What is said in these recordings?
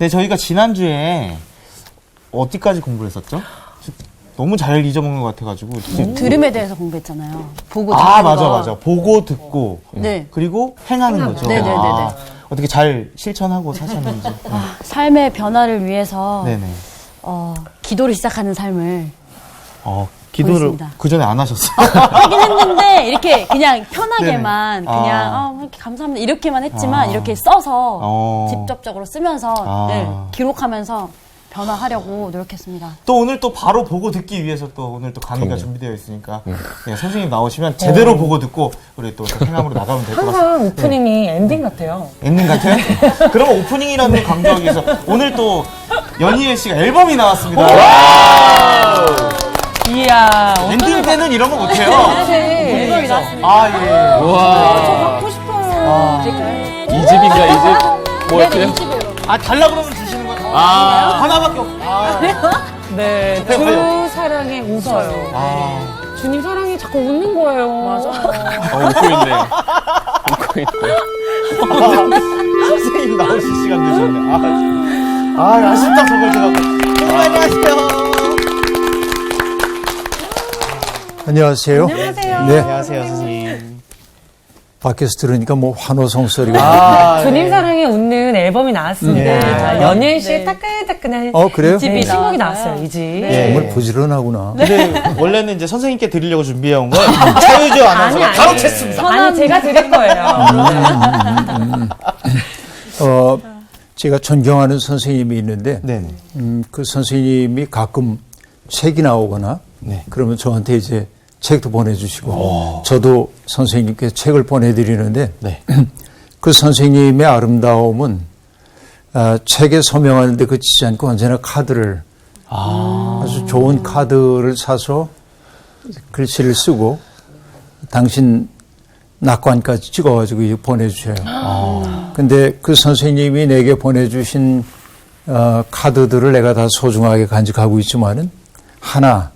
네, 저희가 지난주에 어디까지 공부를 했었죠? 너무 잘 잊어먹는 것 같아가지고. 들음에 대해서 공부했잖아요. 보고 듣고. 맞아. 보고 듣고. 네. 그리고 행하는 거죠. 네네네네. 어떻게 잘 실천하고 사셨는지. 삶의 변화를 위해서 네네. 기도를 시작하는 삶을 기도를 보였습니다. 그 전에 안 하셨어요? 하긴 했는데 이렇게 그냥 편하게만 네네. 그냥 이렇게 감사합니다 이렇게만 했지만 이렇게 써서 직접적으로 쓰면서 네, 기록하면서 변화하려고 노력했습니다. 또 오늘 또 바로 보고 듣기 위해서 또 오늘 또 강의가 준비되어 있으니까 네, 선생님 나오시면 제대로 보고 듣고 우리 또 행함으로 나가면 될 것 같습니다. 항상 오프닝이 엔딩 같아요. 엔딩 같아요? 그럼 오프닝이라는 걸 강조하기 위해서 오늘 또 연희애 씨가 앨범이 나왔습니다. 이야. 엔딩 때는 이런 거 못해요. 앨범이 나왔습니다. 예. 와. 저 갖고 싶어요. 이 집인가, 이 집? 뭐였어요? 달라 그러면 주시는 거예요? 하나밖에 없어. 네. 주 사랑에 웃어요. 주님 사랑이 자꾸 웃는 거예요. 맞아. 웃고 있네. 웃고 있네. 선생님 나오실 시간 되셨네. 아쉽다, 저걸 제가. 너무 많이 아쉽다. 안녕하세요. 안녕하세요. 네. 안녕하세요, 선생님. 밖에서 들으니까 뭐 환호성 소리가. 주님 사랑에 웃는 앨범이 나왔습니다. 네. 연예인 씨의 따끈따끈한 그래요? 네, 신곡이 나왔어요, 이 집. 정말 부지런하구나. 근데 원래는 이제 선생님께 드리려고 준비해온 거예요. 최유주 아나운서가 가로챘습니다. 아니, 제가 드릴 거예요. 제가 존경하는 선생님이 있는데, 네네. 그 선생님이 가끔 책이 나오거나, 네. 그러면 저한테 이제 책도 보내주시고, 저도 선생님께 책을 보내드리는데, 네. 그 선생님의 아름다움은 책에 서명하는데 그치지 않고 언제나 카드를 아주 좋은 카드를 사서 글씨를 쓰고 당신 낙관까지 찍어가지고 보내주셔요. 근데 그 선생님이 내게 보내주신 카드들을 내가 다 소중하게 간직하고 있지만은 하나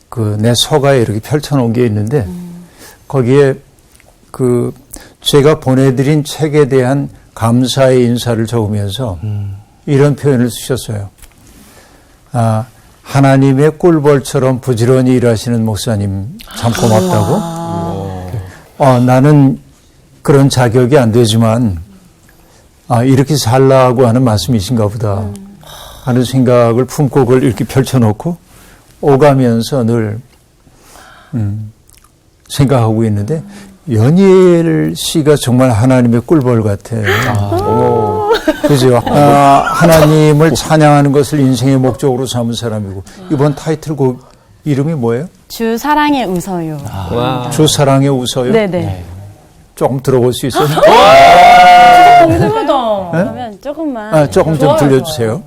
그 내 서가에 이렇게 펼쳐놓은 게 있는데 거기에 그 제가 보내드린 책에 대한 감사의 인사를 적으면서 이런 표현을 쓰셨어요. 하나님의 꿀벌처럼 부지런히 일하시는 목사님 참 고맙다고. 나는 그런 자격이 안 되지만 이렇게 살라고 하는 말씀이신가 보다 하는 생각을 품고 그걸 이렇게 펼쳐놓고 오가면서 늘 생각하고 있는데 연희애 씨가 정말 하나님의 꿀벌 같아요. 그죠? 하나님을 찬양하는 것을 인생의 목적으로 삼은 사람이고 이번 타이틀곡 이름이 뭐예요? 주 사랑에 웃어요. 와. 주 사랑에 웃어요? 네네. 조금 들어볼 수 있어요? 궁금하다. 그러면 조금만. 조금 좀 들려주세요.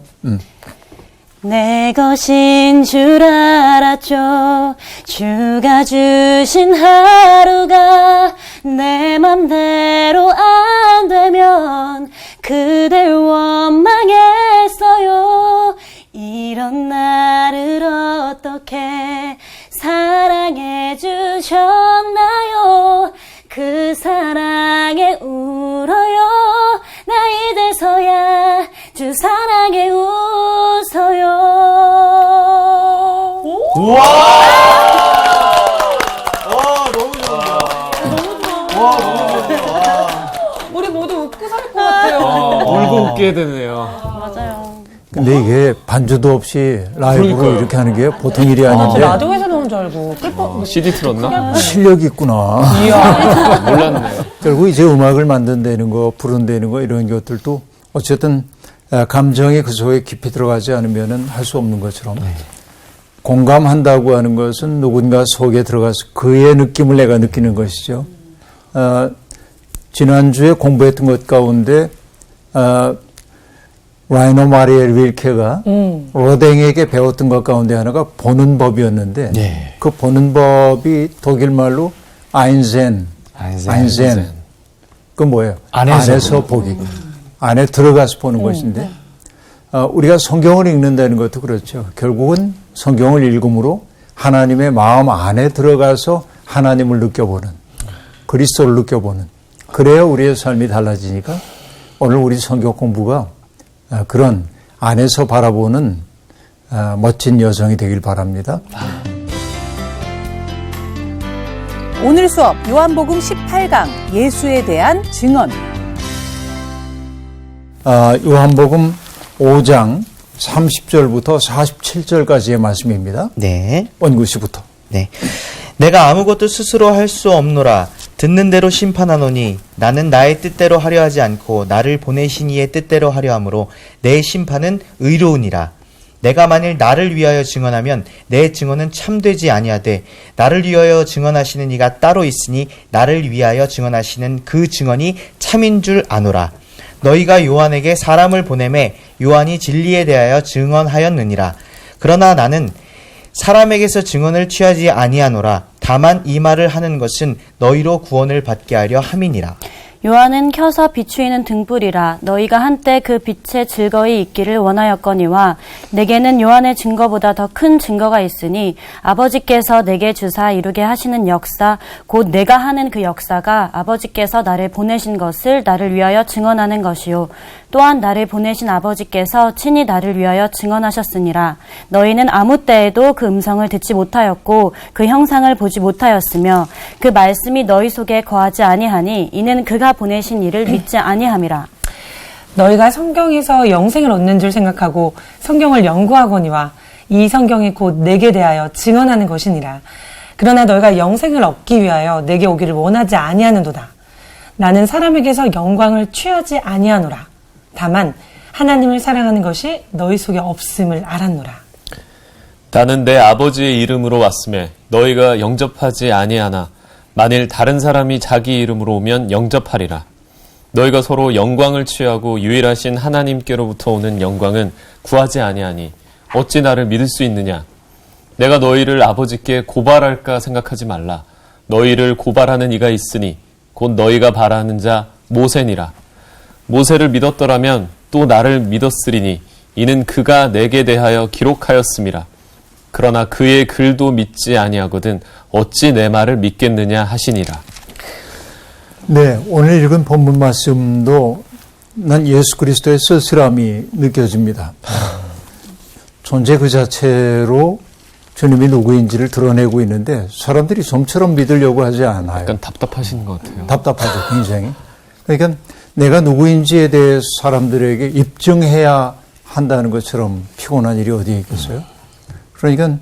내 것인 줄 알았죠. 주가 주신 하루가 내 맘대로 안 되면 그댈 원망했어요. 이런 나를 어떻게 사랑해 주셨나요? 그 사랑에 울어요. 나 이제서야 주 사랑에 웃어요. 우와! 너무 좋아. 너무 좋아. 우리 모두 웃고 살 것 같아요. 울고 웃게 되네요. 맞아요. 근데 이게 반주도 없이 라이브로 그러니까요. 이렇게 하는 게 보통 일이 저 아닌데 라디오에서 나온 줄 알고. CD 틀었나? 실력이 있구나. 몰랐네. 결국 이제 음악을 만든다는 거, 부른다는 거 이런 것들도 어쨌든 감정이 그 속에 깊이 들어가지 않으면은 할 수 없는 것처럼 공감한다고 하는 것은 누군가 속에 들어가서 그의 느낌을 내가 느끼는 것이죠. 지난주에 공부했던 것 가운데 라이너 마리엘 윌케가 로댕에게 배웠던 것 가운데 하나가 보는 법이었는데 네. 그 보는 법이 독일 말로 아인센. 그 뭐예요? 안에서 보기. 안에 들어가서 보는 것인데 우리가 성경을 읽는다는 것도 그렇죠. 결국은 성경을 읽음으로 하나님의 마음 안에 들어가서 하나님을 느껴보는, 그리스도를 느껴보는, 그래야 우리의 삶이 달라지니까 오늘 우리 성경 공부가 그런 안에서 바라보는 멋진 여성이 되길 바랍니다. 오늘 수업 요한복음 18강 예수에 대한 증언. 요한복음 5장 30절부터 47절까지의 말씀입니다. 네. 원구시부터. 네. 내가 아무것도 스스로 할 수 없노라. 듣는 대로 심판하노니 나는 나의 뜻대로 하려 하지 않고 나를 보내신 이의 뜻대로 하려 함으로 내 심판은 의로우니라. 내가 만일 나를 위하여 증언하면 내 증언은 참되지 아니하되 나를 위하여 증언하시는 이가 따로 있으니 나를 위하여 증언하시는 그 증언이 참인 줄 아노라. 너희가 요한에게 사람을 보내매 요한이 진리에 대하여 증언하였느니라. 그러나 나는 사람에게서 증언을 취하지 아니하노라. 다만 이 말을 하는 것은 너희로 구원을 받게 하려 함이니라. 요한은 켜서 비추이는 등불이라. 너희가 한때 그 빛에 즐거이 있기를 원하였거니와 내게는 요한의 증거보다 더 큰 증거가 있으니 아버지께서 내게 주사 이루게 하시는 역사 곧 내가 하는 그 역사가 아버지께서 나를 보내신 것을 나를 위하여 증언하는 것이요 또한 나를 보내신 아버지께서 친히 나를 위하여 증언하셨으니라. 너희는 아무 때에도 그 음성을 듣지 못하였고 그 형상을 보지 못하였으며 그 말씀이 너희 속에 거하지 아니하니 이는 그가 보내신 이를 믿지 아니함이라. 너희가 성경에서 영생을 얻는 줄 생각하고 성경을 연구하거니와 이 성경이 곧 내게 대하여 증언하는 것이니라. 그러나 너희가 영생을 얻기 위하여 내게 오기를 원하지 아니하는도다. 나는 사람에게서 영광을 취하지 아니하노라. 다만 하나님을 사랑하는 것이 너희 속에 없음을 알았노라. 나는 내 아버지의 이름으로 왔음에 너희가 영접하지 아니하나 만일 다른 사람이 자기 이름으로 오면 영접하리라. 너희가 서로 영광을 취하고 유일하신 하나님께로부터 오는 영광은 구하지 아니하니 어찌 나를 믿을 수 있느냐. 내가 너희를 아버지께 고발할까 생각하지 말라. 너희를 고발하는 이가 있으니 곧 너희가 바라는 자 모세니라. 모세를 믿었더라면 또 나를 믿었으리니 이는 그가 내게 대하여 기록하였음이라. 그러나 그의 글도 믿지 아니하거든 어찌 내 말을 믿겠느냐 하시니라. 네, 오늘 읽은 본문 말씀도 난 예수 그리스도의 쓸쓸함이 느껴집니다. 존재 그 자체로 주님이 누구인지를 드러내고 있는데 사람들이 좀처럼 믿으려고 하지 않아요. 약간 답답하신 것 같아요. 답답하죠, 굉장히. 그러니까 내가 누구인지에 대해 사람들에게 입증해야 한다는 것처럼 피곤한 일이 어디에 있겠어요? 그러니까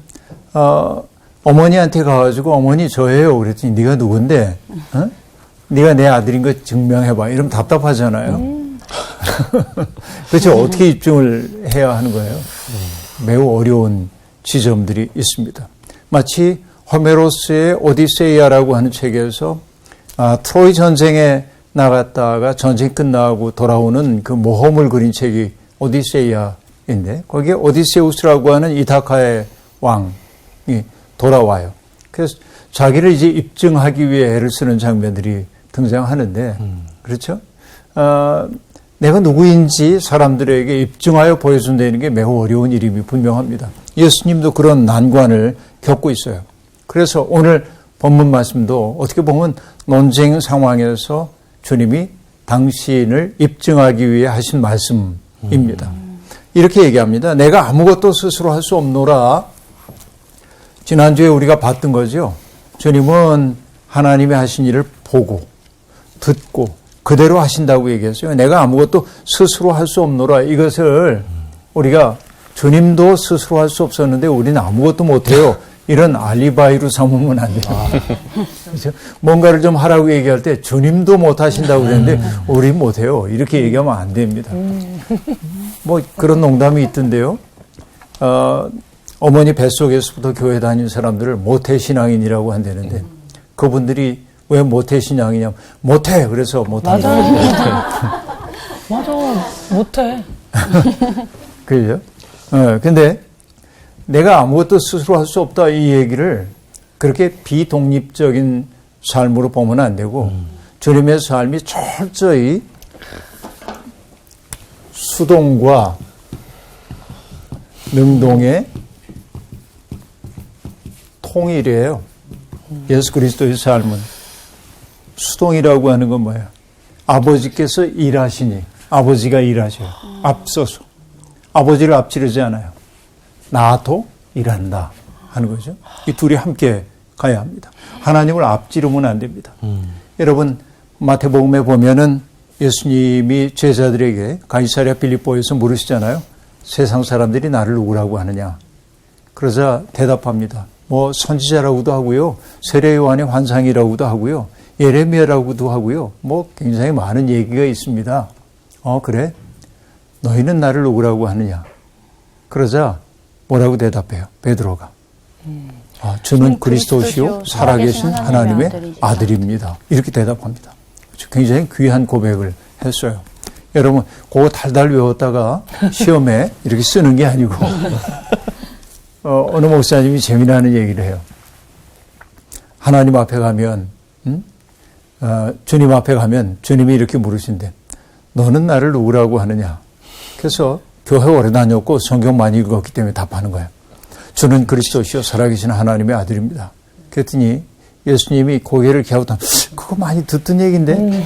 어머니한테 가가지고 어머니 저예요. 그랬더니 네가 누군데? 어? 네가 내 아들인 거 증명해봐. 이러면 답답하잖아요. 그렇죠. 어떻게 입증을 해야 하는 거예요? 매우 어려운 지점들이 있습니다. 마치 호메로스의 오디세이아라고 하는 책에서 트로이 전쟁에 나갔다가 전쟁 끝나고 돌아오는 그 모험을 그린 책이 오디세이아인데 거기에 오디세우스라고 하는 이타카의 왕이 돌아와요. 그래서 자기를 이제 입증하기 위해 애를 쓰는 장면들이 등장하는데 그렇죠? 내가 누구인지 사람들에게 입증하여 보여준다는 게 매우 어려운 일임이 분명합니다. 예수님도 그런 난관을 겪고 있어요. 그래서 오늘 본문 말씀도 어떻게 보면 논쟁 상황에서 주님이 당신을 입증하기 위해 하신 말씀입니다. 이렇게 얘기합니다. 내가 아무것도 스스로 할 수 없노라. 지난주에 우리가 봤던 거죠. 주님은 하나님의 하신 일을 보고 듣고 그대로 하신다고 얘기했어요. 내가 아무것도 스스로 할 수 없노라. 이것을 우리가 주님도 스스로 할 수 없었는데 우리는 아무것도 못해요. 이런 알리바이로 삼으면 안 돼요. 그렇죠? 뭔가를 좀 하라고 얘기할 때 주님도 못하신다고 그랬는데 우리 못해요. 이렇게 얘기하면 안 됩니다. 뭐 그런 농담이 있던데요. 어머니 뱃속에서부터 교회 다니는 사람들을 모태신앙인이라고 한다는데 그분들이 왜 모태신앙이냐면 못해. 그래서 못한다. 맞아. 못해. 그죠? 근데 내가 아무것도 스스로 할 수 없다 이 얘기를 그렇게 비독립적인 삶으로 보면 안 되고 주님의 삶이 철저히 수동과 능동의 통일이에요. 예수 그리스도의 삶은 수동이라고 하는 건 뭐예요? 아버지께서 일하시니 아버지가 일하셔요. 앞서서. 아버지를 앞지르지 않아요. 나도 일한다 하는 거죠. 이 둘이 함께 가야 합니다. 하나님을 앞지르면 안 됩니다. 여러분 마태복음에 보면은 예수님이 제자들에게 가이사랴 빌립보에서 물으시잖아요. 세상 사람들이 나를 누구라고 하느냐. 그러자 대답합니다. 뭐 선지자라고도 하고요. 세례 요한의 환상이라고도 하고요. 예레미야라고도 하고요. 뭐 굉장히 많은 얘기가 있습니다. 그래? 너희는 나를 누구라고 하느냐. 그러자 뭐라고 대답해요? 베드로가. 저는 그리스도시요 살아계신 하나님의 아들입니다. 이렇게 대답합니다. 굉장히 귀한 고백을 했어요. 여러분 그거 달달 외웠다가 시험에 이렇게 쓰는 게 아니고 어느 목사님이 재미나는 얘기를 해요. 하나님 앞에 가면 주님 앞에 가면 주님이 이렇게 물으신대. 너는 나를 누구라고 하느냐. 그래서 교회 오래 다녔고 성경 많이 읽었기 때문에 답하는 거예요. 저는 그리스도시요 살아계신 하나님의 아들입니다. 그랬더니 예수님이 고개를 갸우다 그거 많이 듣던 얘기인데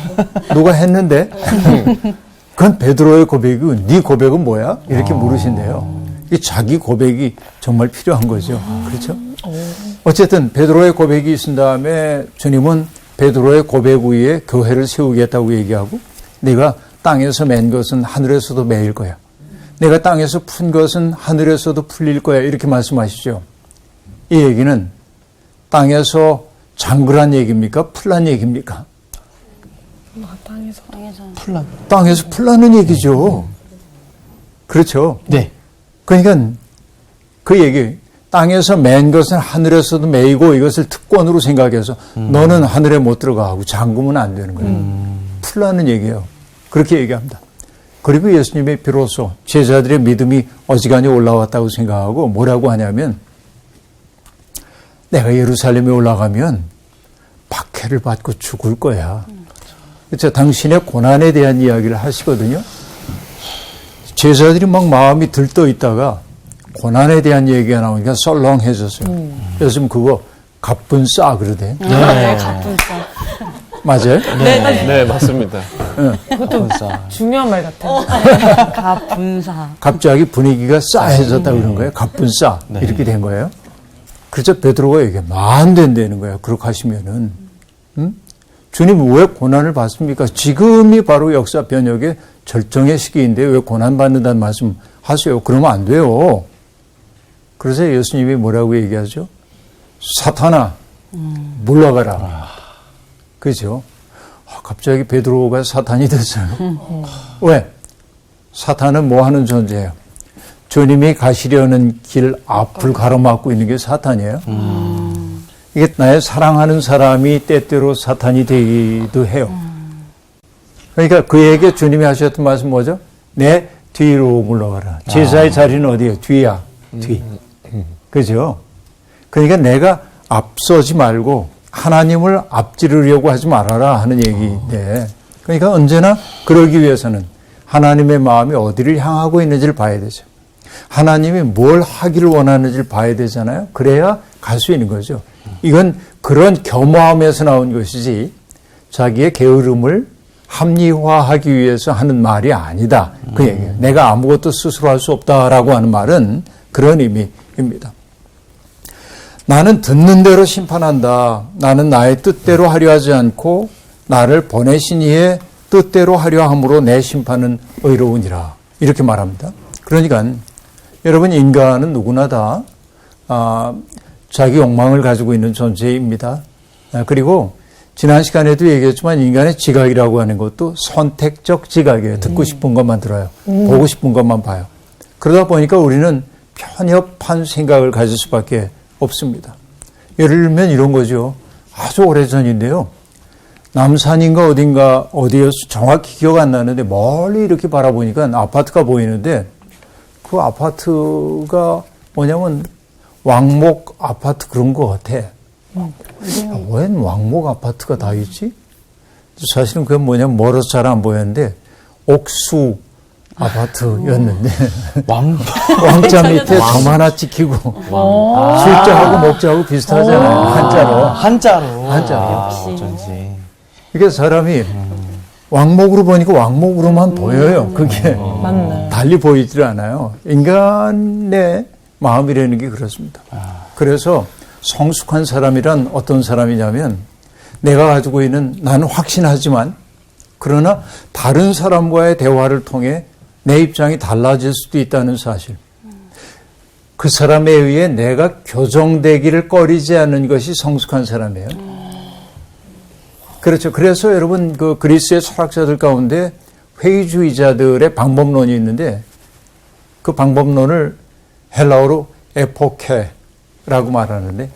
누가 했는데 그건 베드로의 고백이고 네 고백은 뭐야? 이렇게 물으신대요. 이 자기 고백이 정말 필요한 거죠. 그렇죠? 어쨌든 베드로의 고백이 있은 다음에 주님은 베드로의 고백 위에 교회를 세우겠다고 얘기하고 네가 땅에서 맨 것은 하늘에서도 매일 거야. 내가 땅에서 푼 것은 하늘에서도 풀릴 거야. 이렇게 말씀하시죠. 이 얘기는 땅에서 장그란 얘기입니까? 풀란 얘기입니까? 땅에서 풀라는 얘기죠. 그렇죠? 네. 그러니까 그 얘기, 땅에서 맨 것은 하늘에서도 매이고 이것을 특권으로 생각해서 너는 하늘에 못 들어가 하고 잠그면 안 되는 거예요. 풀라는 얘기예요. 그렇게 얘기합니다. 그리고 예수님이 비로소 제자들의 믿음이 어지간히 올라왔다고 생각하고 뭐라고 하냐면 내가 예루살렘에 올라가면 박해를 받고 죽을 거야. 그렇죠? 당신의 고난에 대한 이야기를 하시거든요. 제자들이 막 마음이 들떠 있다가 고난에 대한 얘기가 나오니까 썰렁해졌어요. 요즘 그거 갑분싸 그러대. 네, 갑분싸. 맞아요? 네, 맞습니다. 그것도 중요한 말 같아요. 갑분싸. 갑자기 분위기가 싸해졌다 그런 거예요. 갑분싸 이렇게 된 거예요. 그래서 베드로가 얘기해 안 된다는 거예요. 그렇게 하시면은 주님 왜 고난을 받습니까? 지금이 바로 역사 변혁의 절정의 시기인데 왜 고난 받는다는 말씀 하세요? 그러면 안 돼요. 그래서 예수님이 뭐라고 얘기하죠? 사탄아 물러가라. 그죠? 갑자기 베드로가 사탄이 됐어요. 왜? 사탄은 뭐 하는 존재예요? 주님이 가시려는 길 앞을 가로막고 있는 게 사탄이에요. 이게 나의 사랑하는 사람이 때때로 사탄이 되기도 해요. 그러니까 그에게 주님이 하셨던 말씀 뭐죠? 내 뒤로 물러가라. 제자의 자리는 어디예요? 뒤야. 뒤. 그죠? 그러니까 내가 앞서지 말고 하나님을 앞지르려고 하지 말아라 하는 얘기인데, 그러니까 언제나 그러기 위해서는 하나님의 마음이 어디를 향하고 있는지를 봐야 되죠. 하나님이 뭘 하기를 원하는지를 봐야 되잖아요. 그래야 갈 수 있는 거죠. 이건 그런 겸허함에서 나온 것이지 자기의 게으름을 합리화하기 위해서 하는 말이 아니다. 그 얘기예요. 내가 아무것도 스스로 할 수 없다라고 하는 말은 그런 의미입니다. 나는 듣는 대로 심판한다. 나는 나의 뜻대로 하려 하지 않고 나를 보내신 이의 뜻대로 하려 함으로 내 심판은 의로우니라. 이렇게 말합니다. 그러니까 여러분 인간은 누구나 다 자기 욕망을 가지고 있는 존재입니다. 그리고 지난 시간에도 얘기했지만 인간의 지각이라고 하는 것도 선택적 지각이에요. 듣고 싶은 것만 들어요. 보고 싶은 것만 봐요. 그러다 보니까 우리는 편협한 생각을 가질 수밖에 없습니다. 예를 들면 이런 거죠. 아주 오래전인데요. 남산인가 어딘가 어디에서 정확히 기억 안 나는데 멀리 이렇게 바라보니까 아파트가 보이는데 그 아파트가 뭐냐면 왕목 아파트 그런 것 같아. 웬 왕목 아파트가 다 있지? 사실은 그게 뭐냐면 멀어서 잘 안 보였는데 옥수 아파트였는데 왕자 밑에 점 하나 찍히고 술자하고 먹자하고 비슷하잖아요. 한자로. 한자로. 역시. 어쩐지. 이게 사람이 왕목으로 보니까 왕목으로만 보여요. 그게 맞네. 달리 보이질 않아요. 인간의 마음이라는 게 그렇습니다. 그래서 성숙한 사람이란 어떤 사람이냐면 내가 가지고 있는 나는 확신하지만 그러나 다른 사람과의 대화를 통해 내 입장이 달라질 수도 있다는 사실. 그 사람에 의해 내가 교정되기를 꺼리지 않는 것이 성숙한 사람이에요. 그렇죠. 그래서 여러분 그 그리스의 철학자들 가운데 회의주의자들의 방법론이 있는데 그 방법론을 헬라어로 에포케라고 말하는데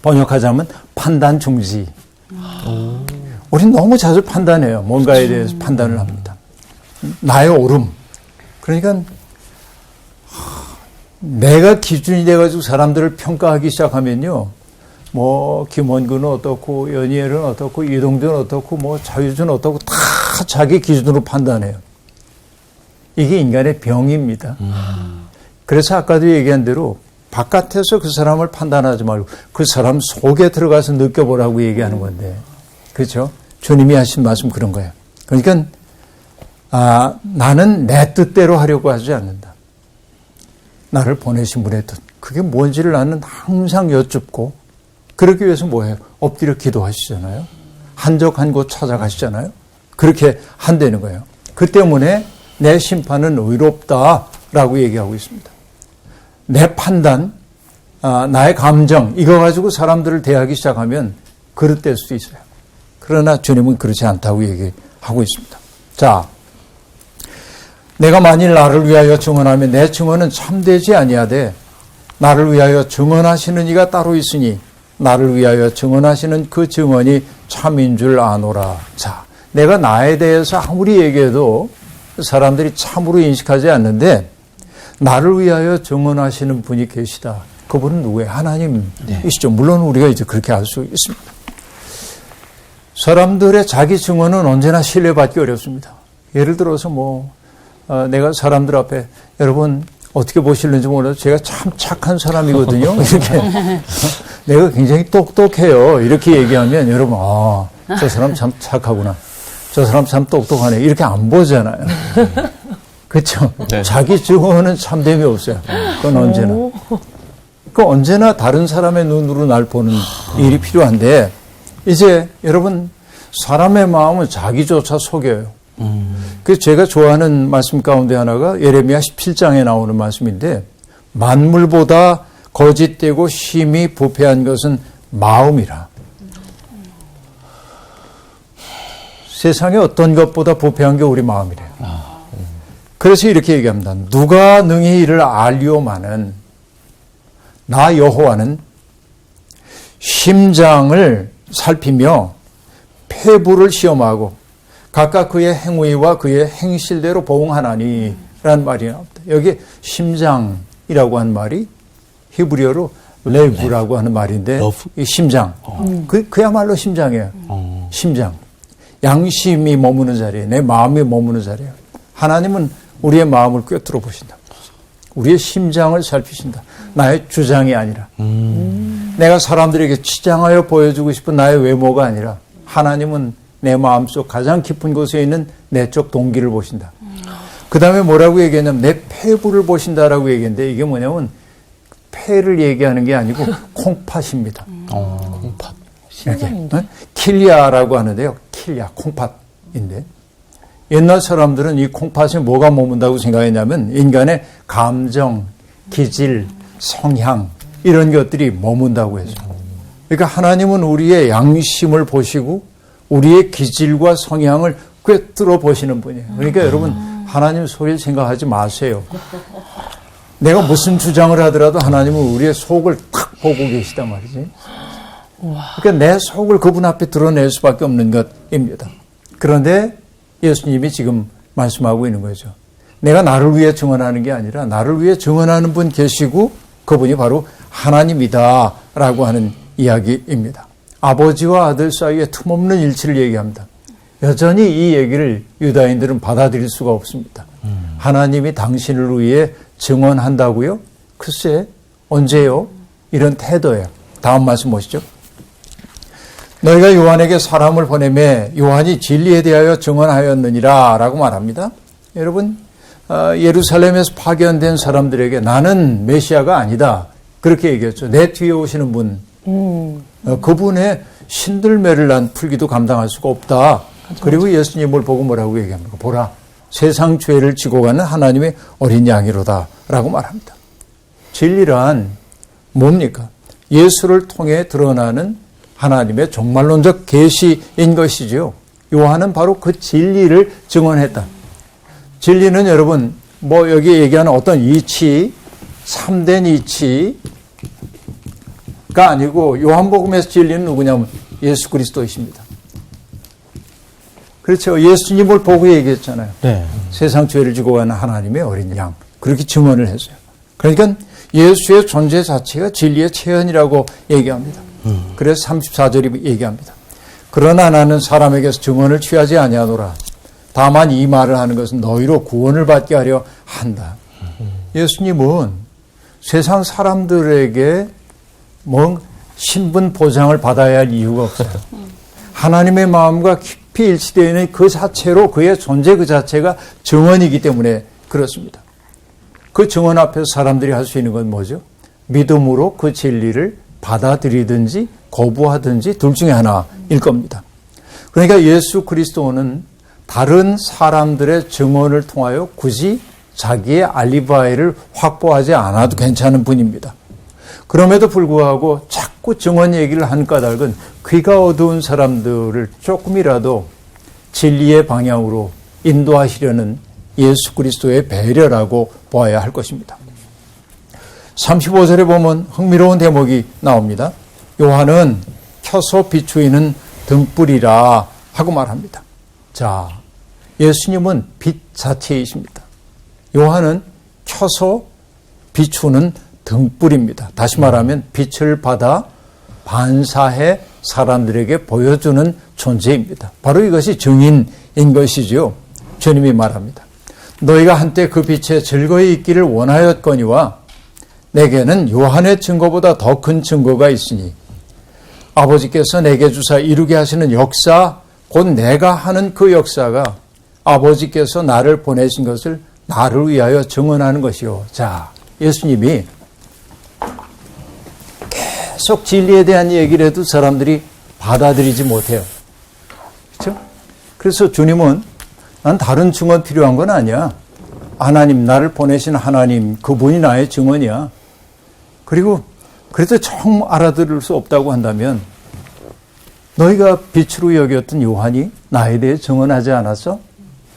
번역하자면 판단 중지. 우린 너무 자주 판단해요. 뭔가에 대해서 판단을 합니다. 나의 옳음. 그러니까 내가 기준이 돼가지고 사람들을 평가하기 시작하면요. 뭐 김원근은 어떻고 연희엘은 어떻고 이동준은 어떻고 뭐 자유준은 어떻고 다 자기 기준으로 판단해요. 이게 인간의 병입니다. 그래서 아까도 얘기한 대로 바깥에서 그 사람을 판단하지 말고 그 사람 속에 들어가서 느껴보라고 얘기하는 건데 그렇죠? 주님이 하신 말씀 그런 거예요. 그러니까 나는 내 뜻대로 하려고 하지 않는다. 나를 보내신 분의 뜻. 그게 뭔지를 나는 항상 여쭙고 그러기 위해서 뭐해요? 엎드려 기도하시잖아요. 한적한 곳 찾아가시잖아요. 그렇게 한다는 거예요. 그 때문에 내 심판은 의롭다라고 얘기하고 있습니다. 내 판단, 나의 감정 이거 가지고 사람들을 대하기 시작하면 그릇될 수도 있어요. 그러나 주님은 그렇지 않다고 얘기하고 있습니다. 자, 내가 만일 나를 위하여 증언하면 내 증언은 참되지 아니하되 나를 위하여 증언하시는 이가 따로 있으니 나를 위하여 증언하시는 그 증언이 참인 줄 아노라. 자, 내가 나에 대해서 아무리 얘기해도 사람들이 참으로 인식하지 않는데 나를 위하여 증언하시는 분이 계시다. 그분은 누구예요? 하나님이시죠. 물론 우리가 이제 그렇게 알 수 있습니다. 사람들의 자기 증언은 언제나 신뢰받기 어렵습니다. 예를 들어서 내가 사람들 앞에 여러분 어떻게 보실는지 몰라도 제가 참 착한 사람이거든요. 이렇게 내가 굉장히 똑똑해요. 이렇게 얘기하면 여러분 저 사람 참 착하구나. 저 사람 참 똑똑하네. 이렇게 안 보잖아요. 그렇죠? 네. 자기 증언은 참됨이 없어요. 그건 언제나. 언제나 다른 사람의 눈으로 날 보는 일이 필요한데 이제 여러분 사람의 마음은 자기조차 속여요. 그래서 제가 좋아하는 말씀 가운데 하나가 예레미야 17장에 나오는 말씀인데 만물보다 거짓되고 심히 부패한 것은 마음이라. 세상에 어떤 것보다 부패한 게 우리 마음이래요. 그래서 이렇게 얘기합니다. 누가 능히 이를 알리오마는 나 여호와는 심장을 살피며 폐부를 시험하고 각각 그의 행위와 그의 행실대로 보응하나니 라는 말이 나옵니다. 여기 심장이라고 하는 말이 히브리어로 레브라고 하는 말인데 이 심장. 그야말로 심장이에요. 심장. 양심이 머무는 자리에 내 마음이 머무는 자리에요. 하나님은 우리의 마음을 꿰뚫어 보신다. 우리의 심장을 살피신다. 나의 주장이 아니라 내가 사람들에게 치장하여 보여주고 싶은 나의 외모가 아니라 하나님은 내 마음속 가장 깊은 곳에 있는 내적 동기를 보신다. 그 다음에 뭐라고 얘기했냐면 내 폐부를 보신다라고 얘기했는데 이게 뭐냐면 폐를 얘기하는 게 아니고 콩팥입니다. 콩팥. 이렇게 킬리아라고 하는데요. 킬리아, 콩팥인데 옛날 사람들은 이 콩팥에 뭐가 머문다고 생각했냐면 인간의 감정, 기질, 성향 이런 것들이 머문다고 해서 그러니까 하나님은 우리의 양심을 보시고 우리의 기질과 성향을 꿰뚫어 보시는 분이에요. 그러니까 여러분 하나님 속일 생각하지 마세요. 내가 무슨 주장을 하더라도 하나님은 우리의 속을 탁 보고 계시단 말이지. 그러니까 내 속을 그분 앞에 드러낼 수밖에 없는 것입니다. 그런데 예수님이 지금 말씀하고 있는 거죠. 내가 나를 위해 증언하는 게 아니라 나를 위해 증언하는 분 계시고 그분이 바로 하나님이다라고 하는 이야기입니다. 아버지와 아들 사이에 틈없는 일치를 얘기합니다. 여전히 이 얘기를 유다인들은 받아들일 수가 없습니다. 하나님이 당신을 위해 증언한다고요? 글쎄 언제요? 이런 태도예요. 다음 말씀 보시죠. 너희가 요한에게 사람을 보내매 요한이 진리에 대하여 증언하였느니라 라고 말합니다. 여러분, 예루살렘에서 파견된 사람들에게 나는 메시아가 아니다. 그렇게 얘기했죠. 내 뒤에 오시는 분, 그분의 신들매를 난 풀기도 감당할 수가 없다. 그리고 예수님을 보고 뭐라고 얘기합니까? 보라, 세상 죄를 지고 가는 하나님의 어린 양이로다 라고 말합니다. 진리란 뭡니까? 예수를 통해 드러나는 하나님의 종말론적 계시인 것이지요. 요한은 바로 그 진리를 증언했다. 진리는 여러분, 뭐 여기 얘기하는 어떤 이치, 참된 이치가 아니고 요한복음에서 진리는 누구냐면 예수 그리스도이십니다. 그렇죠. 예수님을 보고 얘기했잖아요. 네. 세상 죄를 지고 가는 하나님의 어린 양. 그렇게 증언을 했어요. 그러니까 예수의 존재 자체가 진리의 체현이라고 얘기합니다. 그래서 34절이 얘기합니다. 그러나 나는 사람에게서 증언을 취하지 아니하노라. 다만 이 말을 하는 것은 너희로 구원을 받게 하려 한다. 예수님은 세상 사람들에게 뭐 신분 보장을 받아야 할 이유가 없어요. 하나님의 마음과 깊이 일치되어 있는 그 자체로 그의 존재 그 자체가 증언이기 때문에 그렇습니다. 그 증언 앞에서 사람들이 할 수 있는 건 뭐죠? 믿음으로 그 진리를 받아들이든지 거부하든지 둘 중에 하나일 겁니다. 그러니까 예수 그리스도는 다른 사람들의 증언을 통하여 굳이 자기의 알리바이를 확보하지 않아도 괜찮은 분입니다. 그럼에도 불구하고 자꾸 증언 얘기를 한 까닭은 귀가 어두운 사람들을 조금이라도 진리의 방향으로 인도하시려는 예수 그리스도의 배려라고 보아야 할 것입니다. 35절에 보면 흥미로운 대목이 나옵니다. 요한은 켜서 비추이는 등불이라 하고 말합니다. 자, 예수님은 빛 자체이십니다. 요한은 켜서 비추는 등불입니다. 다시 말하면 빛을 받아 반사해 사람들에게 보여주는 존재입니다. 바로 이것이 증인인 것이지요. 주님이 말합니다. 너희가 한때 그 빛에 즐거이 있기를 원하였거니와 내게는 요한의 증거보다 더 큰 증거가 있으니 아버지께서 내게 주사 이루게 하시는 역사, 곧 내가 하는 그 역사가 아버지께서 나를 보내신 것을 나를 위하여 증언하는 것이요. 자, 예수님이 계속 진리에 대한 얘기를 해도 사람들이 받아들이지 못해요. 그렇죠? 그래서 주님은 난 다른 증언 필요한 건 아니야. 하나님, 나를 보내신 하나님, 그분이 나의 증언이야. 그리고 그래도 정 알아들을 수 없다고 한다면 너희가 빛으로 여겼던 요한이 나에 대해 증언하지 않았어?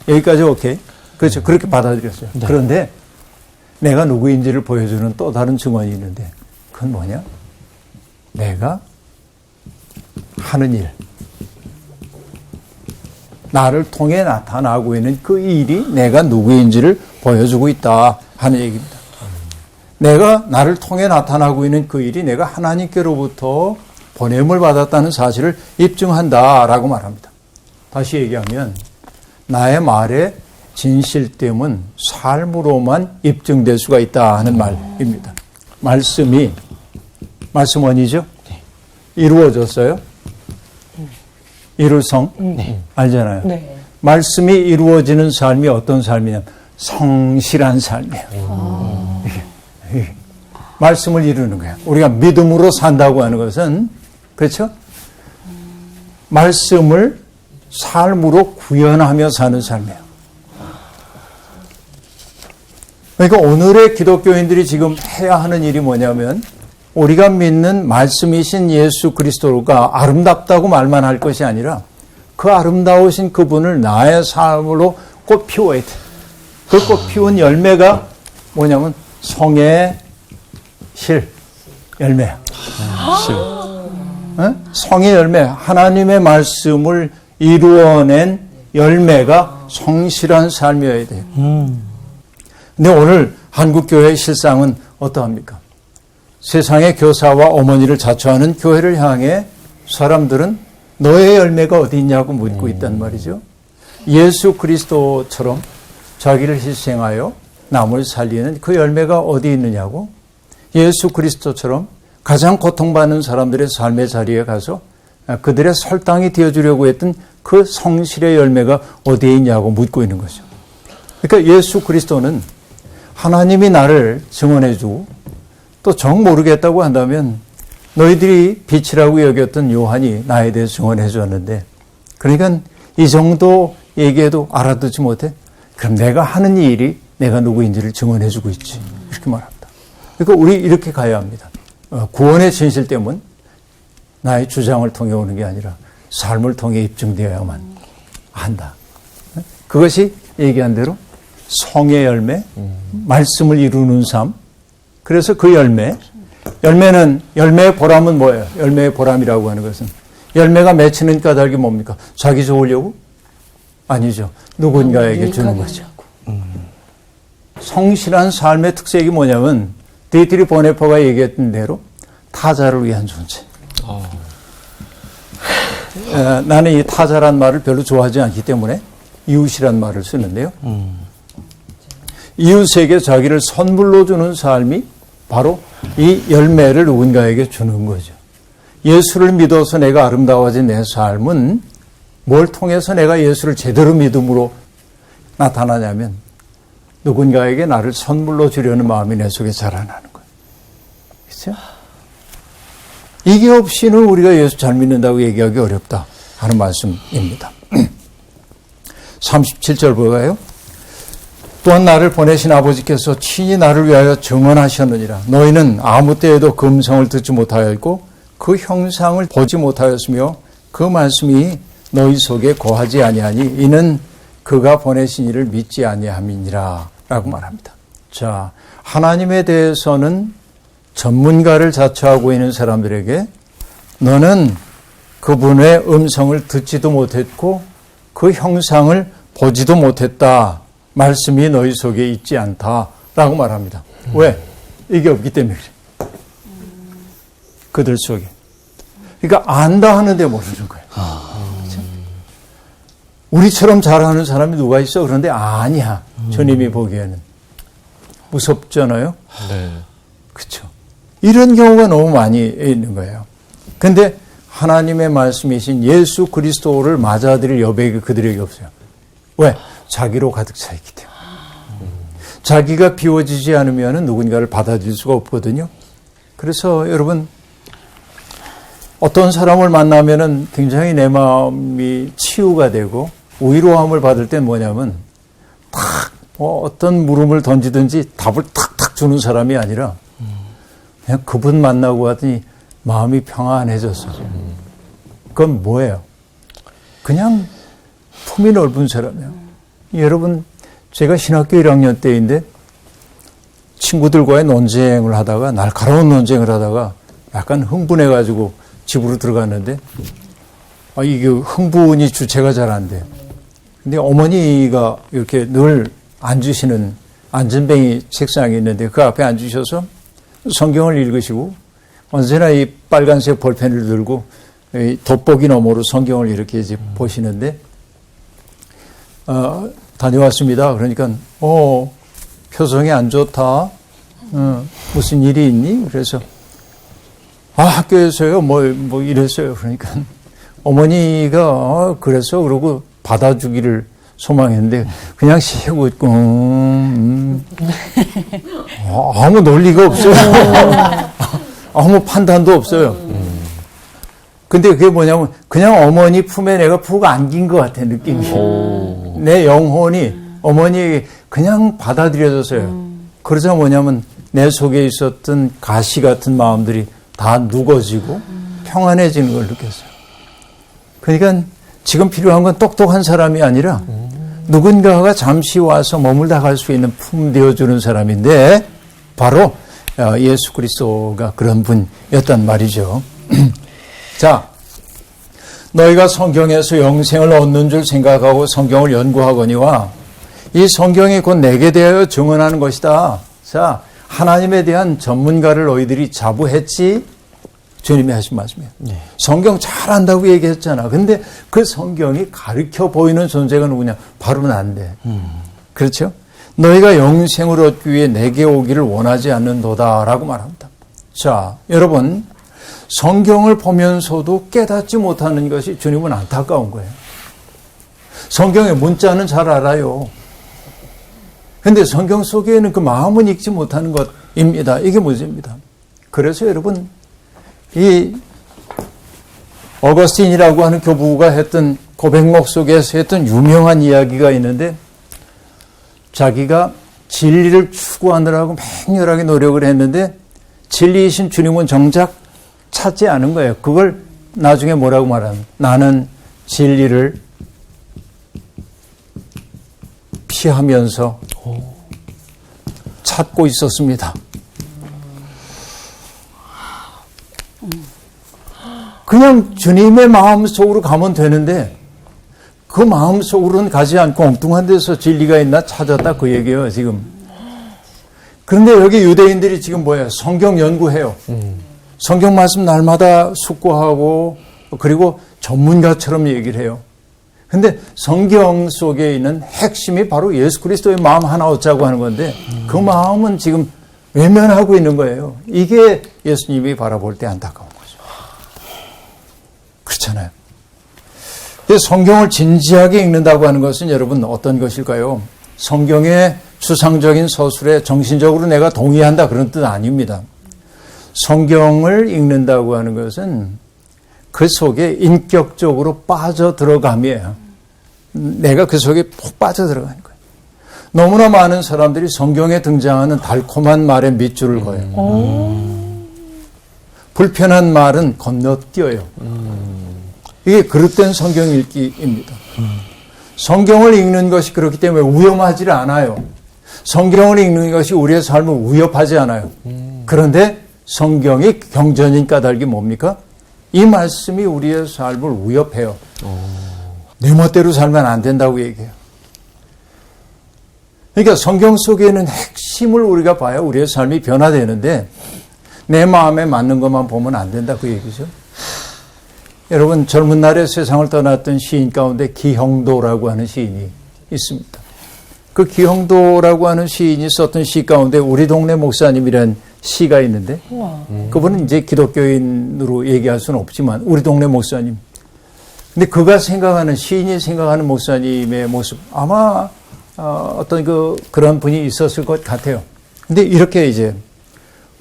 여기까지 오케이? 그렇죠. 그렇게 받아들였어요. 네. 그런데 내가 누구인지를 보여주는 또 다른 증언이 있는데 그건 뭐냐? 내가 하는 일, 나를 통해 나타나고 있는 그 일이 내가 누구인지를 보여주고 있다 하는 얘기입니다. 내가 나를 통해 나타나고 있는 그 일이 내가 하나님께로부터 보냄을 받았다는 사실을 입증한다라고 말합니다. 다시 얘기하면 나의 말의 진실됨은 삶으로만 입증될 수가 있다 하는 말입니다. 말씀 원이죠? 이루어졌어요? 이룰성? 네. 알잖아요. 네. 말씀이 이루어지는 삶이 어떤 삶이냐면 성실한 삶이에요. 말씀을 이루는 거예요. 우리가 믿음으로 산다고 하는 것은, 그렇죠? 말씀을 삶으로 구현하며 사는 삶이에요. 그러니까 오늘의 기독교인들이 지금 해야 하는 일이 뭐냐면 우리가 믿는 말씀이신 예수 그리스도가 아름답다고 말만 할 것이 아니라 그 아름다우신 그분을 나의 삶으로 꽃 피워야 돼. 그 꽃 피운 열매가 뭐냐면 성의 실 열매야. 성의 열매, 하나님의 말씀을 이루어낸 열매가 성실한 삶이어야 돼요. 근데 오늘 한국교회의 실상은 어떠합니까? 세상의 교사와 어머니를 자처하는 교회를 향해 사람들은 너의 열매가 어디 있냐고 묻고 있단 말이죠. 예수 그리스도처럼 자기를 희생하여 남을 살리는 그 열매가 어디 있느냐고, 예수 그리스도처럼 가장 고통받는 사람들의 삶의 자리에 가서 그들의 설당이 되어주려고 했던 그 성실의 열매가 어디에 있냐고 묻고 있는 거죠. 그러니까 예수 그리스도는 하나님이 나를 증언해주고 또 정 모르겠다고 한다면 너희들이 빛이라고 여겼던 요한이 나에 대해 증언해 줬는데, 그러니까 이 정도 얘기해도 알아듣지 못해? 그럼 내가 하는 이 일이 내가 누구인지를 증언해 주고 있지. 이렇게 말합니다. 그러니까 우리 이렇게 가야 합니다. 구원의 진실됨은 나의 주장을 통해 오는 게 아니라 삶을 통해 입증되어야만 한다. 그것이 얘기한 대로 성의 열매, 말씀을 이루는 삶. 그래서 그 열매는 열매의 보람은 뭐예요? 열매의 보람이라고 하는 것은 열매가 맺히는 까닭이 뭡니까? 자기 좋으려고? 아니죠. 누군가에게 주는 거죠. 성실한 삶의 특색이 뭐냐면 디트리 보네퍼가 얘기했던 대로 타자를 위한 존재. 나는 이 타자란 말을 별로 좋아하지 않기 때문에 이웃이란 말을 쓰는데요. 이웃에게 자기를 선물로 주는 삶이 바로 이 열매를 누군가에게 주는 거죠. 예수를 믿어서 내가 아름다워진 내 삶은 뭘 통해서 내가 예수를 제대로 믿음으로 나타나냐면 누군가에게 나를 선물로 주려는 마음이 내 속에 자라나는 거예요. 그렇죠? 이게 없이는 우리가 예수 잘 믿는다고 얘기하기 어렵다 하는 말씀입니다. 37절 보가요. 또한 나를 보내신 아버지께서 친히 나를 위하여 증언하셨느니라. 너희는 아무 때에도 그 음성을 듣지 못하였고 그 형상을 보지 못하였으며 그 말씀이 너희 속에 거하지 아니하니 이는 그가 보내신 이를 믿지 아니함이니라 라고 말합니다. 자, 하나님에 대해서는 전문가를 자처하고 있는 사람들에게 너는 그분의 음성을 듣지도 못했고 그 형상을 보지도 못했다. 말씀이 너희 속에 있지 않다라고 말합니다. 왜? 이게 없기 때문에 그래. 그들 속에. 그러니까 안다 하는데 모르는 거예요. 그렇죠? 우리처럼 잘하는 사람이 누가 있어? 그런데 아니야. 주님이 보기에는. 무섭잖아요. 네. 그렇죠. 이런 경우가 너무 많이 있는 거예요. 그런데 하나님의 말씀이신 예수 그리스도를 맞아들일 여백이 그들에게 없어요. 왜? 자기로 가득 차 있기 때문에. 자기가 비워지지 않으면 누군가를 받아들일 수가 없거든요. 그래서 여러분, 어떤 사람을 만나면은 굉장히 내 마음이 치유가 되고 위로함을 받을 땐 뭐냐면 어떤 물음을 던지든지 답을 탁탁 주는 사람이 아니라 그냥 그분 만나고 하더니 마음이 평안해졌어. 그건 뭐예요? 그냥 품이 넓은 사람이에요. 여러분, 제가 신학교 1학년 때인데 친구들과의 논쟁을 하다가 날카로운 논쟁을 하다가 약간 흥분해가지고 집으로 들어갔는데 이게 흥분이 주체가 잘 안 돼요. 근데 어머니가 이렇게 늘 앉으시는 안전뱅이 책상이 있는데 그 앞에 앉으셔서 성경을 읽으시고 언제나 이 빨간색 볼펜을 들고 이 돋보기 너머로 성경을 이렇게 이제 보시는데 다녀왔습니다. 그러니까 표정이 안 좋다. 무슨 일이 있니? 그래서 학교에서요 뭐 이랬어요. 그러니까 어머니가 그래서 그러고 받아주기를 소망했는데 그냥 씩 웃고 아무 논리가 없어요. 아무 판단도 없어요. 근데 그게 뭐냐면 그냥 어머니 품에 내가 푹 안긴 것 같아 느낌이. 내 영혼이 어머니에게 그냥 받아들여졌어요. 그러자 뭐냐면 내 속에 있었던 가시 같은 마음들이 다 누거지고 평안해지는 걸 느꼈어요. 그러니까 지금 필요한 건 똑똑한 사람이 아니라 누군가가 잠시 와서 머물다 갈 수 있는 품 되어주는 사람인데 바로 예수 그리스도가 그런 분이었단 말이죠. 자, 너희가 성경에서 영생을 얻는 줄 생각하고 성경을 연구하거니와 이 성경이 곧 내게 대하여 증언하는 것이다. 자, 하나님에 대한 전문가를 너희들이 자부했지? 주님이 하신 말씀이에요. 네. 성경 잘 안다고 얘기했잖아. 근데 그 성경이 가르쳐 보이는 존재가 누구냐? 바로 난데. 그렇죠? 너희가 영생을 얻기 위해 내게 오기를 원하지 않는도다라고 말합니다. 자, 여러분, 성경을 보면서도 깨닫지 못하는 것이 주님은 안타까운 거예요. 성경의 문자는 잘 알아요. 근데 성경 속에는 그 마음은 읽지 못하는 것입니다. 이게 문제입니다. 그래서 여러분, 이 어거스틴이라고 하는 교부가 했던 고백록 속에서 했던 유명한 이야기가 있는데, 자기가 진리를 추구하느라고 맹렬하게 노력을 했는데 진리이신 주님은 정작 찾지 않은 거예요. 그걸 나중에 뭐라고 말하면, 나는 진리를 피하면서 찾고 있었습니다. 그냥 주님의 마음 속으로 가면 되는데 그 마음 속으로는 가지 않고 엉뚱한 데서 진리가 있나 찾았다, 그 얘기예요 지금. 그런데 여기 유대인들이 지금 뭐예요? 성경 연구해요. 성경 말씀 날마다 숙고하고 그리고 전문가처럼 얘기를 해요. 근데 성경 속에 있는 핵심이 바로 예수 그리스도의 마음 하나 얻자고 하는 건데 그 마음은 지금 외면하고 있는 거예요. 이게 예수님이 바라볼 때 안타까운 거죠. 그렇잖아요. 성경을 진지하게 읽는다고 하는 것은 여러분 어떤 것일까요? 성경의 추상적인 서술에 정신적으로 내가 동의한다, 그런 뜻 아닙니다. 성경을 읽는다고 하는 것은 그 속에 인격적으로 빠져들어감이에요. 내가 그 속에 푹 빠져들어가는 거예요. 너무나 많은 사람들이 성경에 등장하는 달콤한 말에 밑줄을 그어요. 불편한 말은 건너뛰어요. 이게 그릇된 성경 읽기입니다. 성경을 읽는 것이 그렇기 때문에 위험하지 않아요. 성경을 읽는 것이 우리의 삶을 위협하지 않아요. 그런데 성경이 경전인 까닭이 뭡니까? 이 말씀이 우리의 삶을 위협해요. 내 멋대로 살면 안 된다고 얘기해요. 그러니까 성경 속에는 핵심을 우리가 봐야 우리의 삶이 변화되는데 내 마음에 맞는 것만 보면 안 된다, 그 얘기죠. 여러분, 젊은 날에 세상을 떠났던 시인 가운데 기형도라고 하는 시인이 있습니다. 그 기형도라고 하는 시인이 썼던 시 가운데 우리 동네 목사님이라는 시가 있는데 그분은 이제 기독교인으로 얘기할 수는 없지만 우리 동네 목사님. 근데 그가 생각하는, 시인이 생각하는 목사님의 모습, 아마 어떤 그런 분이 있었을 것 같아요. 근데 이렇게 이제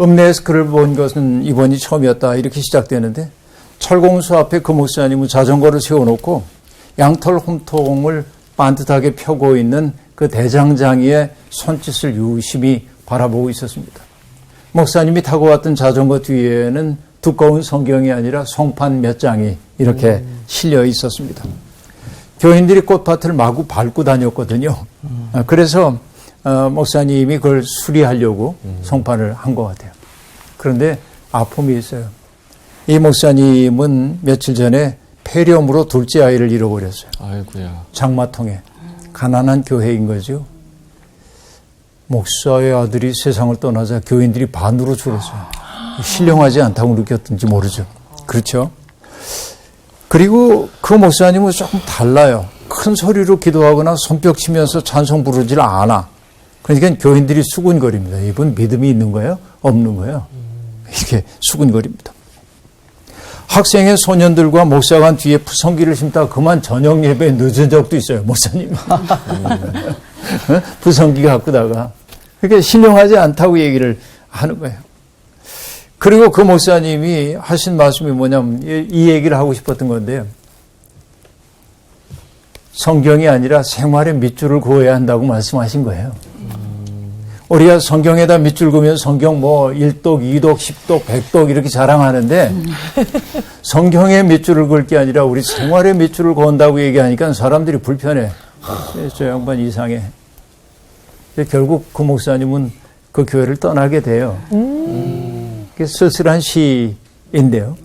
읍내에서 글을 본 것은 이번이 처음이었다, 이렇게 시작되는데 철공수 앞에 그 목사님은 자전거를 세워놓고 양털 홈통을 반듯하게 펴고 있는 그 대장장이의 손짓을 유심히 바라보고 있었습니다. 목사님이 타고 왔던 자전거 뒤에는 두꺼운 성경이 아니라 송판 몇 장이 이렇게 실려 있었습니다. 교인들이 꽃밭을 마구 밟고 다녔거든요. 그래서 목사님이 그걸 수리하려고 송판을 한 것 같아요. 그런데 아픔이 있어요. 이 목사님은 며칠 전에 폐렴으로 둘째 아이를 잃어버렸어요. 아이고야. 장마통에. 가난한 교회인 거죠. 목사의 아들이 세상을 떠나자 교인들이 반으로 줄었어요. 신령하지 않다고 느꼈던지 모르죠. 그렇죠? 그리고 그 목사님은 조금 달라요. 큰 소리로 기도하거나 손뼉 치면서 찬송 부르질 않아. 그러니까 교인들이 수군거립니다. 이분 믿음이 있는 거예요? 없는 거예요? 이렇게 수군거립니다. 학생의 소년들과 목사관 뒤에 푸성기를 심다가 그만 저녁 예배에 늦은 적도 있어요, 목사님. 푸성기 갖고 다가. 그러니까 신령하지 않다고 얘기를 하는 거예요. 그리고 그 목사님이 하신 말씀이 뭐냐면 이 얘기를 하고 싶었던 건데요. 성경이 아니라 생활의 밑줄을 그어야 한다고 말씀하신 거예요. 우리가 성경에다 밑줄 그으면 성경 뭐 1독, 2독, 10독, 100독 이렇게 자랑하는데 성경의 밑줄을 그을 게 아니라 우리 생활의 밑줄을 그은다고 얘기하니까 사람들이 불편해. 저 양반 이상해. 결국 그 목사님은 그 교회를 떠나게 돼요. 쓸쓸한 시인데요.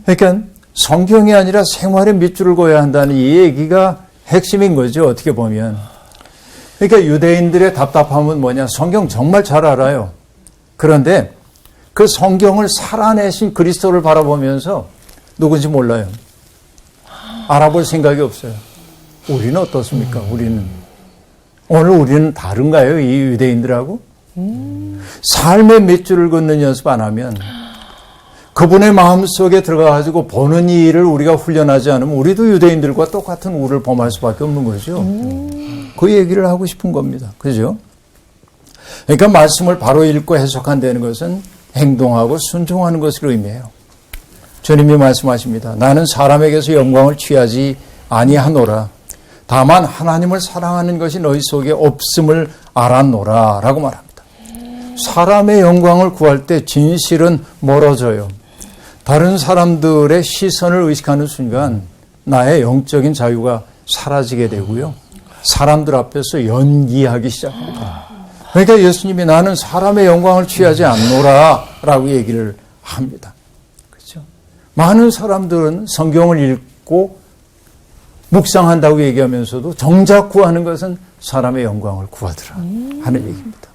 그러니까 성경이 아니라 생활의 밑줄을 그어야 한다는 이 얘기가 핵심인 거죠, 어떻게 보면. 그러니까 유대인들의 답답함은 뭐냐? 성경 정말 잘 알아요. 그런데 그 성경을 살아내신 그리스도를 바라보면서 누군지 몰라요. 알아볼 생각이 없어요. 우리는 어떻습니까? 우리는. 오늘 우리는 다른가요? 이 유대인들하고? 삶의 밑줄을 긋는 연습 안 하면 그분의 마음속에 들어가가지고 보는 일을 우리가 훈련하지 않으면 우리도 유대인들과 똑같은 우를 범할 수밖에 없는 거죠. 그 얘기를 하고 싶은 겁니다. 그죠? 그러니까 말씀을 바로 읽고 해석한다는 것은 행동하고 순종하는 것을 의미해요. 주님이 말씀하십니다. 나는 사람에게서 영광을 취하지 아니하노라. 다만 하나님을 사랑하는 것이 너희 속에 없음을 알았노라 라고 말합니다. 사람의 영광을 구할 때 진실은 멀어져요. 다른 사람들의 시선을 의식하는 순간 나의 영적인 자유가 사라지게 되고요. 사람들 앞에서 연기하기 시작합니다. 그러니까 예수님이 나는 사람의 영광을 취하지 않노라 라고 얘기를 합니다. 그렇죠? 많은 사람들은 성경을 읽고 묵상한다고 얘기하면서도 정작 구하는 것은 사람의 영광을 구하더라 하는 얘기입니다.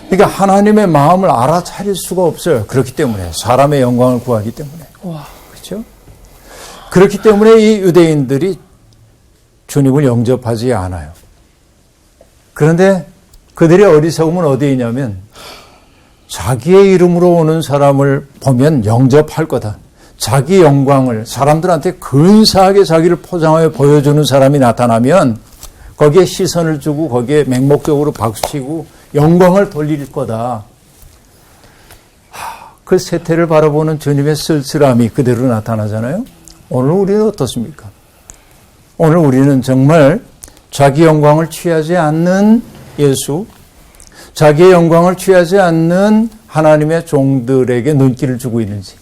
그러니까 하나님의 마음을 알아차릴 수가 없어요. 그렇기 때문에 사람의 영광을 구하기 때문에. 그렇죠? 그렇기 때문에 이 유대인들이 주님을 영접하지 않아요. 그런데 그들의 어리석음은 어디에 있냐면 자기의 이름으로 오는 사람을 보면 영접할 거다. 자기 영광을 사람들한테 근사하게 자기를 포장하여 보여주는 사람이 나타나면 거기에 시선을 주고 거기에 맹목적으로 박수치고 영광을 돌릴 거다. 그 세태를 바라보는 주님의 쓸쓸함이 그대로 나타나잖아요. 오늘 우리는 어떻습니까? 오늘 우리는 정말 자기 영광을 취하지 않는 예수, 자기의 영광을 취하지 않는 하나님의 종들에게 눈길을 주고 있는지,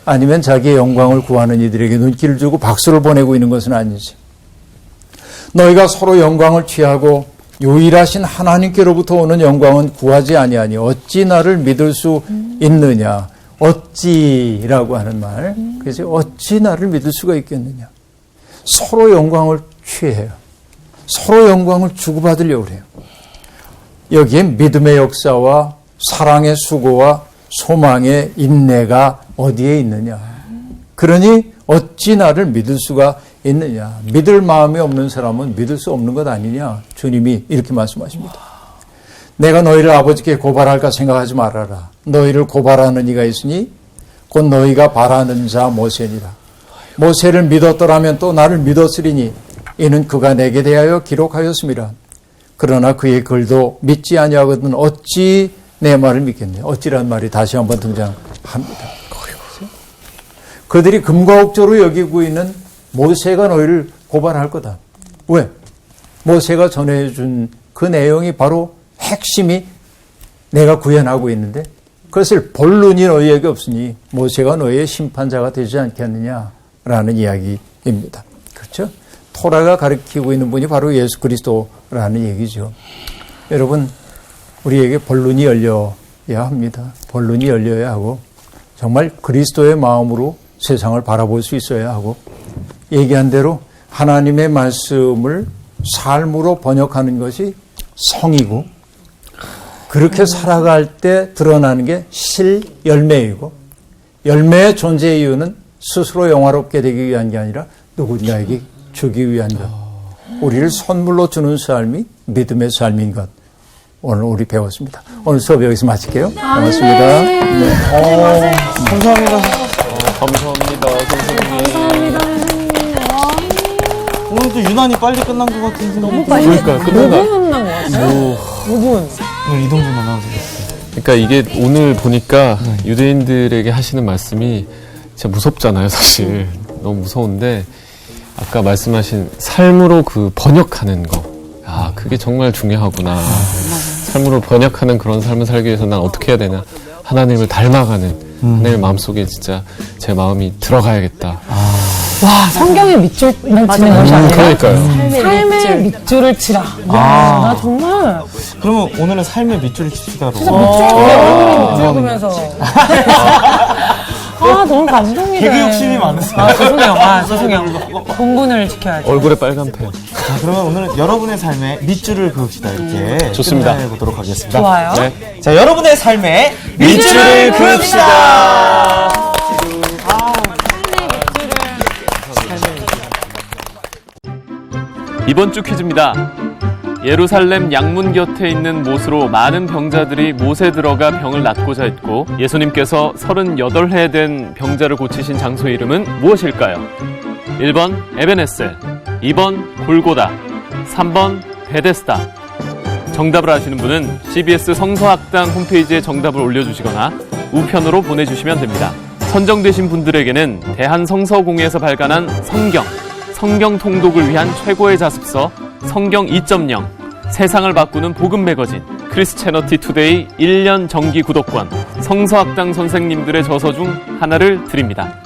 아니면 자기의 영광을 구하는 이들에게 눈길을 주고 박수를 보내고 있는 것은 아닌지. 너희가 서로 영광을 취하고 유일하신 하나님께로부터 오는 영광은 구하지 아니하니 어찌 나를 믿을 수 있느냐. 어찌라고 하는 말. 그래서 어찌 나를 믿을 수가 있겠느냐. 서로 영광을 취해요. 서로 영광을 주고받으려고 해요. 여기에 믿음의 역사와 사랑의 수고와 소망의 인내가 어디에 있느냐. 그러니 어찌 나를 믿을 수가 있느냐. 믿을 마음이 없는 사람은 믿을 수 없는 것 아니냐. 주님이 이렇게 말씀하십니다. 내가 너희를 아버지께 고발할까 생각하지 말아라. 너희를 고발하는 이가 있으니 곧 너희가 바라는 자 모세니라. 모세를 믿었더라면 또 나를 믿었으리니 이는 그가 내게 대하여 기록하였음이라. 그러나 그의 글도 믿지 아니하거든 어찌 내 말을 믿겠네. 어찌라는 말이 다시 한번 등장합니다. 그들이 금과 옥조로 여기고 있는 모세가 너희를 고발할 거다. 왜? 모세가 전해준 그 내용이 바로 핵심이 내가 구현하고 있는데 그것을 본론이 너희에게 없으니 모세가 너희의 심판자가 되지 않겠느냐라는 이야기입니다. 그렇죠? 토라가 가리키고 있는 분이 바로 예수 그리스도라는 얘기죠. 여러분, 우리에게 본론이 열려야 합니다. 본론이 열려야 하고 정말 그리스도의 마음으로 세상을 바라볼 수 있어야 하고 얘기한 대로 하나님의 말씀을 삶으로 번역하는 것이 성이고 그렇게 살아갈 때 드러나는 게 실열매이고 열매의 존재의 이유는 스스로 영화롭게 되기 위한 게 아니라 누군가에게 주기 위한 것. 우리를 선물로 주는 삶이 믿음의 삶인 것. 오늘 우리 배웠습니다. 오늘 수업 여기서 마칠게요. 고맙습니다. 네. 감사합니다. 감사합니다, 선생님. 오늘도 유난히 빨리 끝난 것 같은데. 너무 그러니까 끝난다. 5분 끝난 것 같아요. 5분. 오늘 이동준 아나운서였어요. 그러니까 이게 오늘 보니까 유대인들에게 하시는 말씀이 진짜 무섭잖아요, 사실. 너무 무서운데 아까 말씀하신 삶으로 그 번역하는 거. 아, 그게 정말 중요하구나. 삶으로 번역하는 그런 삶을 살기 위해서 난 어떻게 해야 되나. 하나님을 닮아가는 하나님의 마음속에 진짜 제 마음이 들어가야겠다. 와, 성경의 밑줄만 치는 것이 아니라 그러니까요. 삶의 밑줄을 치라. 나 정말 그러면 오늘은 삶의 밑줄을 칩시다. 읽으면서 너무 감동이네. 개그 욕심이 많으세요. 죄송해요. 본분을 지켜야죠. 얼굴에 빨간 펜. 자, 그러면 오늘은 여러분의 삶에 밑줄을 그읍시다. 이렇게 좋습니다. 끝내보도록 하겠습니다. 좋아요. 네. 자, 여러분의 삶에 밑줄을 그읍시다. 이번 주 퀴즈입니다. 예루살렘 양문 곁에 있는 못으로 많은 병자들이 못에 들어가 병을 낫고자 했고 예수님께서 38해 된 병자를 고치신 장소의 이름은 무엇일까요? 1번 에베네셀, 2번 골고다, 3번 베데스다. 정답을 아시는 분은 CBS 성서학당 홈페이지에 정답을 올려주시거나 우편으로 보내주시면 됩니다. 선정되신 분들에게는 대한성서공회에서 발간한 성경 통독을 위한 최고의 자습서 성경 2.0, 세상을 바꾸는 복음 매거진 크리스채너티 투데이 1년 정기 구독권, 성서학당 선생님들의 저서 중 하나를 드립니다.